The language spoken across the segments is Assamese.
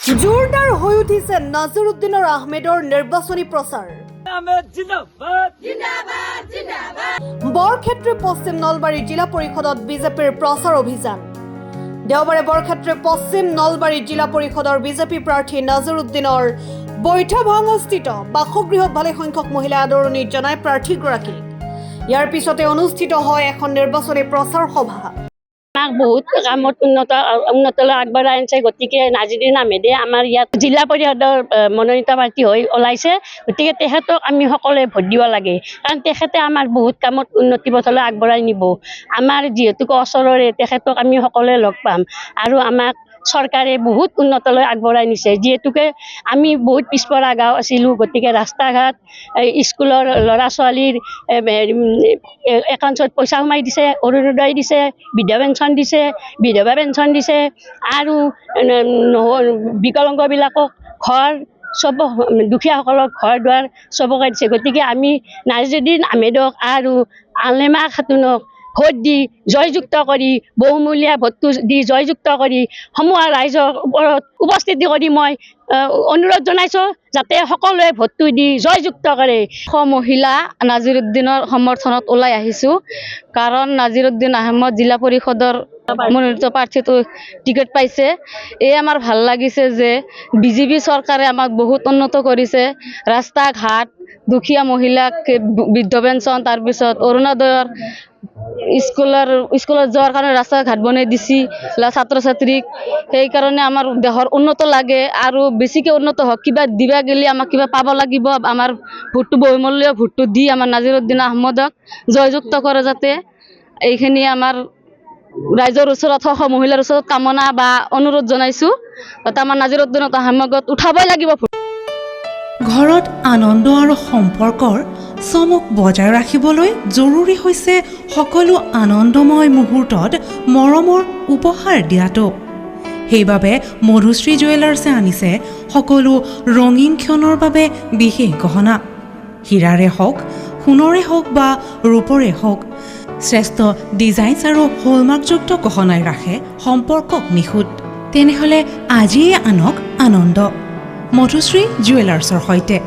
জোৰদাৰ হৈ উঠিছে নাজিৰুদ্দিনৰ আহমেদৰ নিৰ্বাচনী প্ৰচাৰ। বৰক্ষেত্ৰী পশ্চিম নলবাৰী জিলা পৰিষদত বিজেপিৰ প্ৰচাৰ অভিযান। দেওবাৰে বৰক্ষেত্ৰী পশ্চিম নলবাৰী জিলা পৰিষদৰ বিজেপি প্ৰাৰ্থী নাজিৰুদ্দিনৰ বৈঠভাঙস্থিত বাসগৃহত ভালেসংখ্যক মহিলাই আদৰণি জনায় প্ৰাৰ্থীগৰাকীক। ইয়াৰ পিছতে অনুষ্ঠিত হয় এখন নিৰ্বাচনী প্ৰচাৰ সভা। বহুত কামত উন্নতলৈ আগবঢ়াই আনিছে, গতিকে নাজিৰুদ্দিন আহমেদে আমাৰ ইয়াত জিলা পৰিষদৰ মনোনীত প্ৰাৰ্থী হৈ ওলাইছে। গতিকে তেখেতক আমি সকলোৱে ভোট দিব লাগে, কাৰণ তেখেতে আমাৰ বহুত কামত উন্নতি পথলৈ আগবঢ়াই নিব। আমাৰ যিহেতুকে ওচৰৰে তেখেতক আমি সকলোৱে লগ পাম আৰু আমাক চৰকাৰে বহুত উন্নতলৈ আগবঢ়াই নিছে। যিহেতুকে আমি বহুত পিছপৰা গাঁও আছিলোঁ, গতিকে ৰাস্তা ঘাট, স্কুলৰ ল'ৰা ছোৱালীৰ একাউণ্টত পইচা সোমাই দিছে, অৰুণোদয় দিছে, বৃদ্ধ বিধৱা পেঞ্চন দিছে আৰু বিকলাংগবিলাকক ঘৰ চব, দুখীয়াসকলক ঘৰ দুৱাৰ চবকে দিছে। গতিকে আমি নাজিৰুদ্দিন আহমেদক আৰু আলেমা খাতুনক ভোট দি জয়যুক্ত কৰি, বহুমূলীয়া ভোটটো দি জয়যুক্ত কৰি সমূহ ৰাইজৰ ওপৰত উপস্থিতি কৰি মই অনুৰোধ জনাইছোঁ যাতে সকলোৱে ভোটটো দি জয়যুক্ত কৰে। মহিলা নাজিৰুদ্দিনৰ সমৰ্থনত ওলাই আহিছোঁ, কাৰণ নাজিৰুদ্দিন আহমেদ জিলা পৰিষদৰ মনোনীত প্ৰাৰ্থীটো টিকেট পাইছে। এই আমাৰ ভাল লাগিছে যে বিজেপি চৰকাৰে আমাক বহুত উন্নত কৰিছে। ৰাস্তা ঘাট, দুখীয়া মহিলাক বৃদ্ধ পেঞ্চন, তাৰপিছত অৰুণোদয়ৰ স্কুলত যোৱাৰ কাৰণে ৰাস্তা ঘাট বনাই দিছে ছাত্ৰ ছাত্ৰীক। সেইকাৰণে আমাৰ দেশৰ উন্নত লাগে আৰু বেছিকৈ উন্নত হওক, কিবা দিবা গেলি আমাক কিবা পাব লাগিব। আমাৰ ভোটটো বহুমূলীয়া ভোটটো দি আমাৰ নাজিৰুদ্দিন আহমেদক জয়যুক্ত কৰে, যাতে এইখিনি আমাৰ ৰাইজৰ ওচৰত মহিলাৰ ওচৰত কামনা বা অনুৰোধ জনাইছোঁ, যাতে আমাৰ নাজিৰুদ্দিন আহমেদক উঠাবই লাগিব। ঘৰত আনন্দ আৰু সম্পৰ্কৰ চমক বজাই ৰাখিবলৈ জৰুৰী হৈছে সকলো আনন্দময় মুহূৰ্তত মৰমৰ উপহাৰ দিয়াটো। সেইবাবে মধুশ্ৰী জুৱেলাৰ্ছে আনিছে সকলো ৰঙীন ক্ষণৰ বাবে বিশেষ গহনা। হীৰাৰে হওক, সোণৰে হওক বা ৰূপৰে হওক, শ্ৰেষ্ঠ ডিজাইনছ আৰু হলমাৰ্কযুক্ত গহনাই ৰাখে সম্পৰ্কক নিখুঁত। তেনেহ'লে আজিয়ে আনক আনন্দ মধুশ্ৰী জুৱেলাৰ্ছৰ সৈতে।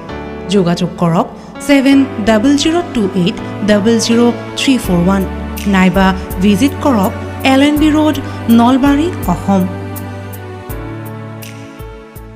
যোগাযোগ কৰক 7002800341 নাইবা ভিজিট কৰক LNB ৰোড, নলবাৰী, অসম।